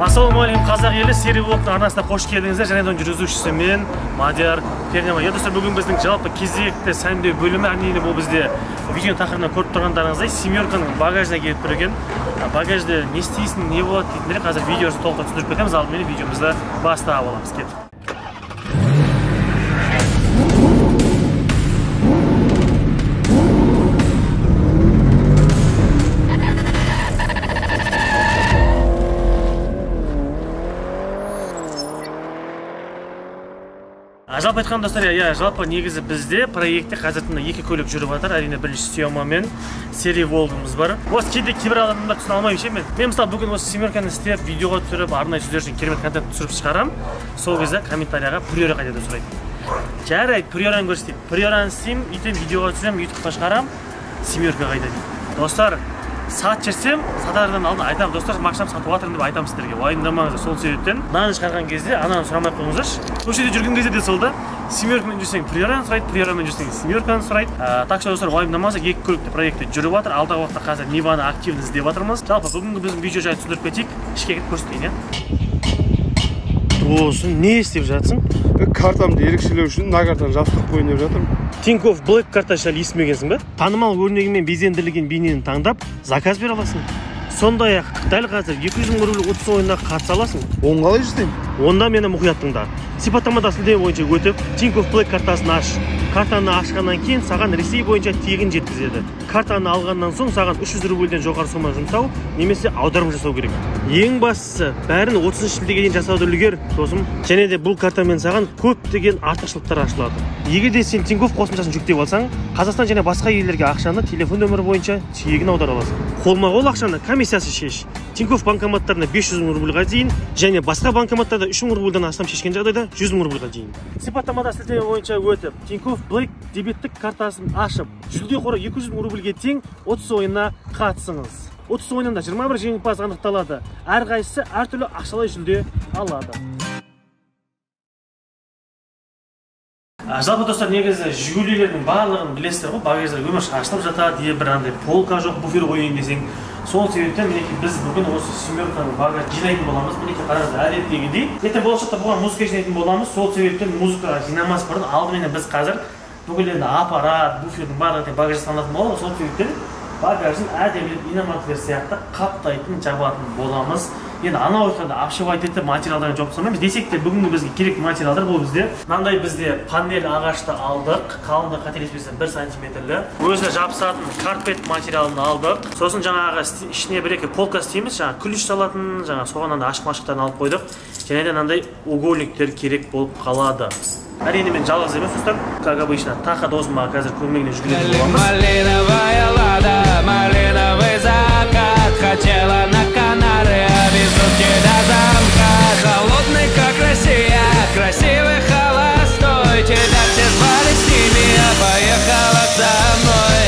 Ассалаумағалейкум қазақ елі, Сери Влогтың арнасына қош келдіңіздер. Және де жүргізушісі мен Мадияр Пернема. Достар, бүгін біздің жалпы кезекті сәндеу бөлімі. Әрине бұл бізде видео тақырыбынан көріп тұрғандарыңыздай семерканың багажына келіп тұр екен. Багажды не істейсің, не болады дейтіндер қазір видеосын толық түсіндіріп кетеміз. Алдымен видеомызды бастап аламыз. Кеттік. Жалпы айтқан достар, жалпы негізі бізде проектте қазір екі көлік жүріп жатыр. Әрине бірінші Сиома мен Сери Волгымыз бар. Осы кейде кейбір адамдар түсіне алмаймын мен мысалы бүгін осы семерканы істеп, видеоға түсіріп, арнайы сіздер үшін керемет контент түсіріп шығарам. Сол кезде комментарияға приора қайтеді сұрайды. Жарайды, приораны көрсетейін. Приораны істеймін, ертең видеоға түсірем, ютубқа шығарам, семерка қайда дейді. Достар, сат жерсем, сатардан алдын айтамын, достар, машинам сатып жатырмын деп айтамын сіздерге. Уайымдамаңыздар, сол себептен мынаны шығарған кезде ананы сұрамай қойыңыздаршы. Көшеде жүрген кезде де сол да, семеркамен жүрсең приораны сұрайды, приорамен жүрсең семерканы сұрайды. Так что достар, уайымдамаңыздар, екі көлікті проекті жүріп жатыр. Алдағы уақытта қазір Ниваны активно іздеп жатырмыз. Жалпы бүгінгі біздің видео жайлы түсіндіріп кетейік. Ішке кетіп көрсетейін, Досын, не істеп жатсың? Картамды ерекшелеу үшін мына картаны жабыстырып қойын деп жатырмын. Тинькофф Black карта жайлы естімегенсің бе? Танымал өрнегімен безендірілген бейнені таңдап, заказ бере аласың. Сондай-ақ дәл қазір 200 мың рубль ұтыс ойынына қатыса аласың. Оны қалай жасаймын? Онда мені мұқият тыңда. Сипаттамада сілтеме бойынша өтіп, Тинькофф Black картасын аш. Картаны ашқаннан кейін саған Ресей бойынша тегін жеткізеді. Картаны алғаннан соң саған 300 рубльден жоғары сома жұмсау, немесе аударым жасау керек. Ең бастысы, бәрін 30 шілдеге дейін жасауды үлгер, досым. Және де бұл картамен саған көптеген артықшылықтар ашылады. Егер де сен Тинькофф қосымшасын жүктеп алсаң, Қазақстан және басқа елдерге ақшаны телефон нөмірі бойынша тегін аудара аласың. Қолма-қол ақшаны комиссиясы шеш. Тинькофф банкоматтарына 500 мың рубльға дейін, және басқа банкоматтарда 3 мың рубльдан астам шешкен жағдайда 100 мың рубльға дейін. Сипаттамада сілтеме бойынша өтіп, Тинькофф Black дебеттік картасын ашып, жүлде қоры 200 мың рубльге тең 30 ойынына қатысыңыз. 30 ойынында 21 жеңімпаз анықталады. Әрқайсысы әртүрлі ақшалай жүлде алады. Жалпы достар, негізі Жигулилердің барлығын білесіздер ғой, багаждар өмір ашылып жатады, бір андай полка жоқ, буфер қойын десең. Сол себептен мінекей біз бүгін осы семерканың багаж жинайтын боламыз. Мінекей қараңыздар, әдеттегідей. Ертең болашақта бұған музыка жинайтын боламыз. Сол себептен музыкаға жинамас бұрын алдымен біз қазір бүкіл аппарат, буфердің барлығын багаж салынатын боламыз. Сол себептен багажын әдемілеп иномаркілер сияқты қаптайтын, жабатын боламыз. Енді анау айтқанда апшывать етіп материалдарын жоқ санаймыз. Десек те бүгінгі бізге керекті материалдар бұл бізде. Мынандай бізде панель ағашты алдық. Қалыңдығы қателеспесем 1 сантиметрлі. Өзіне жабысатын карпет материалын алдық. Сосын жаңағы ішіне бір-екі полка істейміз. Жаңағы күліш салатын, жаңағы соған ашық-машықтарын алып қойдық. Және де мынандай угольниктер керек болып қалады. Әрине мен жалғыз емес, достар, как обычно, тақа досыма қазір көмегіне жүгінетін боламыз. Малиновая лада, малиновый закат, хотела на Канары, везут тебя замка. Холодный, как Россия, красивый, холостой, тебя все звали с ними, а поехала со мной.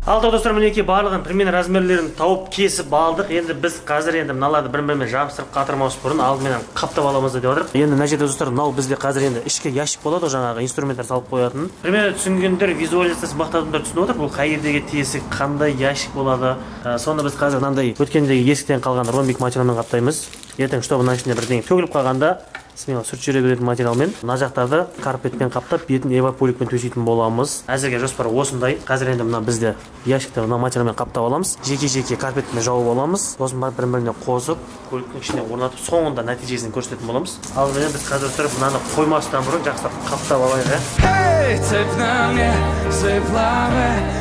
Алда достар, мінекей барлығын примерно размерлерін тауып кесіп алдық. Енді біз қазір енді мыналарды бір-бірімен жабыстырып қатырмауымыз бұрын алдымен қаптап аламыз деп отырып. Енді мына жерде достар, мынау бізде қазір енді ішке ящик болады, жаңағы инструменттер салып қоятын. Примерно түсінгендер, визуализациясы бақтадымдар түсініп отыр. Бұл қай жердегі тесік, қандай ящик болады. Соны біз қазір мынандай өткендегі есіктен қалған ромбик материалмен қаптаймыз. Ертең чтобы мына ішінде бірдеңе төгіліп қалғанда смело сүрт жүре беретін материалмен мына жақтарды карпетпен қаптап, бетін эваполикпен төсейтін боламыз. Әзірге жоспар осындай. Қазір енді мына бізде ящикті мына материалмен қаптап аламыз. Жеке-жеке карпетпен жауып аламыз. Сосын барып бір-біріне қосып, көліктің ішіне орнатып, соңында нәтижесін көрсететін боламыз. Алдымен біз қазір тұрып мынаны қоймастан бұрын жақсылап қаптап алайық. Эй, цепь на мне, сыпла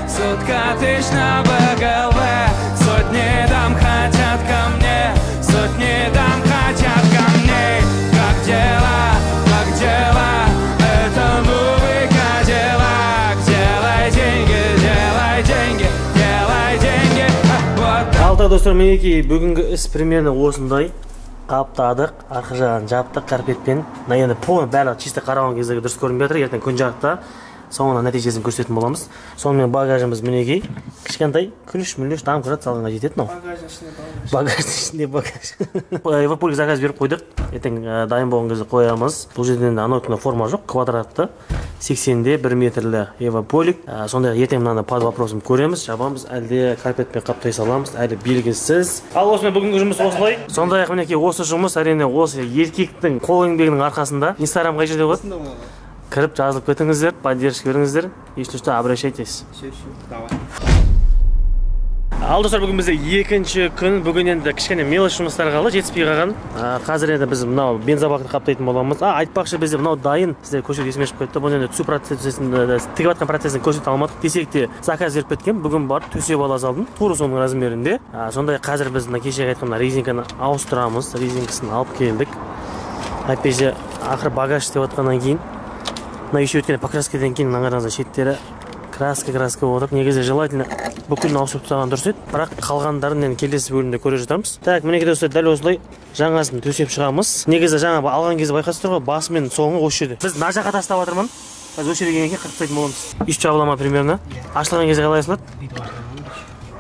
сутка тысяч на БГЛ. Сотни дам хотят ко мне, сотни дам хотят ко мне. Как дела, это новый Кадиллак. Делай деньги, делай деньги. Алда достар, мінекей бүгінгі іс примерно осындай. Қаптадық, арқы жағын жаптық карпетпен. Енді полный бәрі чисто қараған кездегі дұрыс көрінбей жатыр. Ертең күн жарықта соңынан нәтижесін көрсететін боламыз. Сонымен багажымыз мінекей. Кішкентай күліш-мүліш дамқырат салғанға жетеді мынау. Багаждың ішінде багаж. Эвапольге заказ беріп қойдық. Ертең дайын болған кезде қоямыз. Бұл жерден анау форма жоқ, квадратты. 80-де 1 метрлі эваполик. Сондай ертең мынаны под вопросым көреміз, жабамыз, әлде карпетпен қаптай саламыз, әлі белгісіз. Ал осымен бүгінгі жұмыс осылай. Сондай-ақ мінекей осы жұмыс әрине осы еркектің қол еңбегінің арқасында. Инстаграм қай жерде болады? Кіріп жазылып кетіңіздер, поддержка беріңіздер. Если что, обращайтесь. Ал достар, бүгін бізде екінші күн. Бүгін енді кішкене мелочь жұмыстар қалды, жетіспей қалған. Қазір енді біз мынау бензобакты қаптайтын боламыз. Айтпақшы бізде мынау дайын. Сіздер көшеде есіме шығып кетті. Бұл енді түсу процесін, тігіп жатқан процесін көрсете алмадық. Десек те заказ беріп кеткен. Бүгін барып төсеп ала салдым. Тура соның размерінде. Сондай қазір біз мына кешегі айтқан резинканы ауыстырамыз. Резинкасын алып келдік. Әйтпесе ақыры багаж істеп жатқаннан кейін, мына еще өткен покраскадан кейін мына шеттері краска болып отыр. Негізі желательно бүкілін ауысып тастаған дұрыс еді. Бірақ қалғандарын енді келесі бөлімде көре жатармыз. Так, мінекей достар, дәл осылай жаңасын төсеп шығамыз. Негізі жаңа алған кезде байқайсыздар ғой, басы мен соңы осы жерде. Біз мына жаққа тастап жатырмын. Қазір осы жерге келгеннен кейін қырықтайтын боламыз. Үш жабылама примерно. Ашылған кезде қалай ашылады?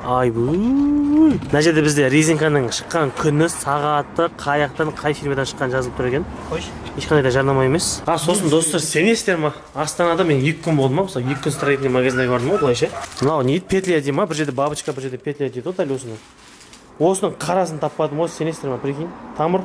Айбуй. Мына жерде бізде резинканың шыққан күні, сағаты, қай жақтан, қай фирмадан шыққан жазылып тұр екен. Ешқандай да жарнама емес. Сосын достар, сенесіздер ма? Астанада мен 2 күн болдым ма? Мысалы 2 күн строительный магазинге бардым ғой, былайша. Мынау не дейді? Петля дейді ма? Бір жерде бабочка, бір жерде петля дейді ғой, дәл осыны. Осының қарасын таппадым, осы сенесіздер ма? Прикинь, тамыр.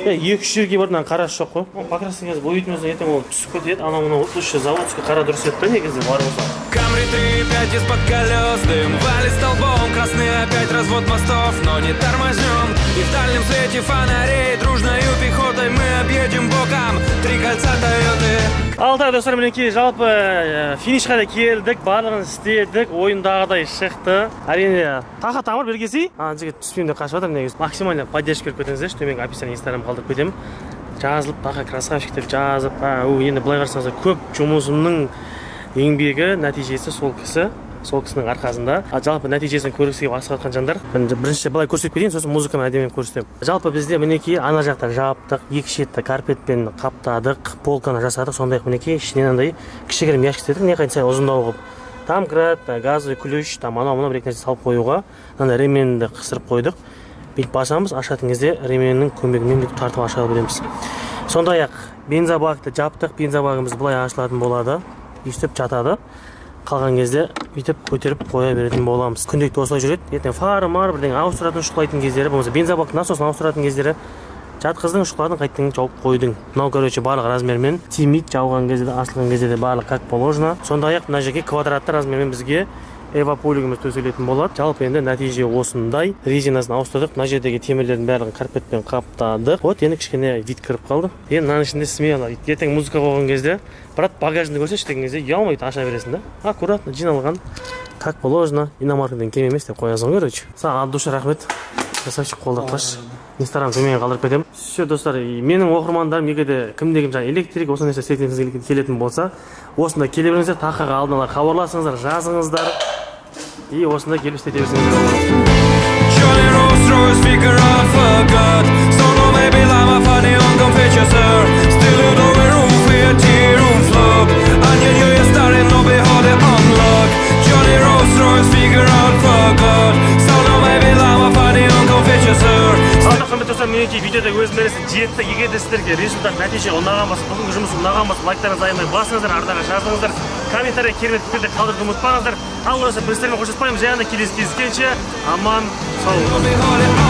2-3 жерге бардым, қарасы жоқ қой. Покрастың кезде боятын өзі ертең ол түсіп кетеді. Анау осы заводский қара дұрыс еді да, негізі бар болса. Камри 3.5 из-под колес, дым валит столбом, красный опять развод мостов, но не тормознем. И в дальнем свете фонарей дружною пехотой мы объедем боком 3 кольца Тойоты. Алтай достар, мінекей жалпы финишқа да келдік, барлығын істедік, ойындағыдай шықты. Әрине, тақа тамыр бергесей, жігіт түспеймде қашып жатыр негіз. Максимально поддержка беріп кетіңіздер, төменгі описание Инстаграм қалдырып кетемін. Жазылып, тақа красавчик деп жазып, енді былай қарасаңыздар көп жұмысымның еңбегі, нәтижесі сол кісінің арқасында. Жалпы нәтижесін көргісі келіп асығып жатқан жандар. Бірінші былай көрсетіп кетейін, сосын музыканы әдемі көрсетемін. Жалпы бізде мінекей ана жақта жаптық, екі шетті карпетпен қаптадық, полканы жасадық. Сондай-ақ мінекей ішінен андай кішігірім ящик істедік, не қайын сай ұзындау қылып. Тамкрат, газовый ключ, анау-мынау бір нәрсе салып қоюға, мынандай ременді қыстырып қойдық. Бүйтіп басамыз, ашатын кезде ременнің көмегімен бүйтіп тартып аша береміз. Сондай-ақ бензобакты жаптық, бензобагымыз былай ашылатын болады, өйстіп жатады. Қалған кезде бүйтіп көтеріп қоя беретін боламыз. Күнделікті осылай жүреді. Ертең фары-мар бірдеңе ауыстыратын, шұқылайтын кездері, болмаса бензобактың насосын ауыстыратын кездері жатқыздың, шұқылардың, қайттың жауып қойдың. Мынау короче барлық размермен тимейді, жауған кезде де, ашылған кезде де барлық как положено. Сондай-ақ мына жерге квадратты размермен бізге эваполигіміз төселетін болады. Жалпы енді нәтиже осындай. Резинасын ауыстырдық. Мына жердегі темірлердің барлығын карпетпен қаптадық. Вот енді кішкене вид кіріп қалды. Енді мынаның ішінде смело. Ертең музыка қойған кезде, брат, багажды көрсетші деген кезде ұялмайды, аша бересің да. Аккуратно жиналған, как положено. Иномаркадан кем емес деп қоясың, короче. Саған от души рахмет. Красавчик, қолдап қаш. Инстаграм төменге қалдырып кетемін. Все достар, менің оқырмандарым егерде кімде-кім жаңа электрик, осы нәрсе істейтініңізге келетін болса, осында келе беріңіздер, тақаға алдын ала хабарласыңыздар, жазыңыздар. И осында келіп істете берсеңіздер. Мінекей видеода өзіңдеріңізді жетті. Егер де сіздерге результат, нәтиже ұнаған болса, бүгінгі жұмыс ұнаған болса, лайктарыңызды аямай басыңыздар, артаға жазыңыздар, комментария керемет пікірді қалдыруды ұмытпаңыздар. Ал осы біздермен қоштаспаймыз, жаңа келесі кездескенше аман сау.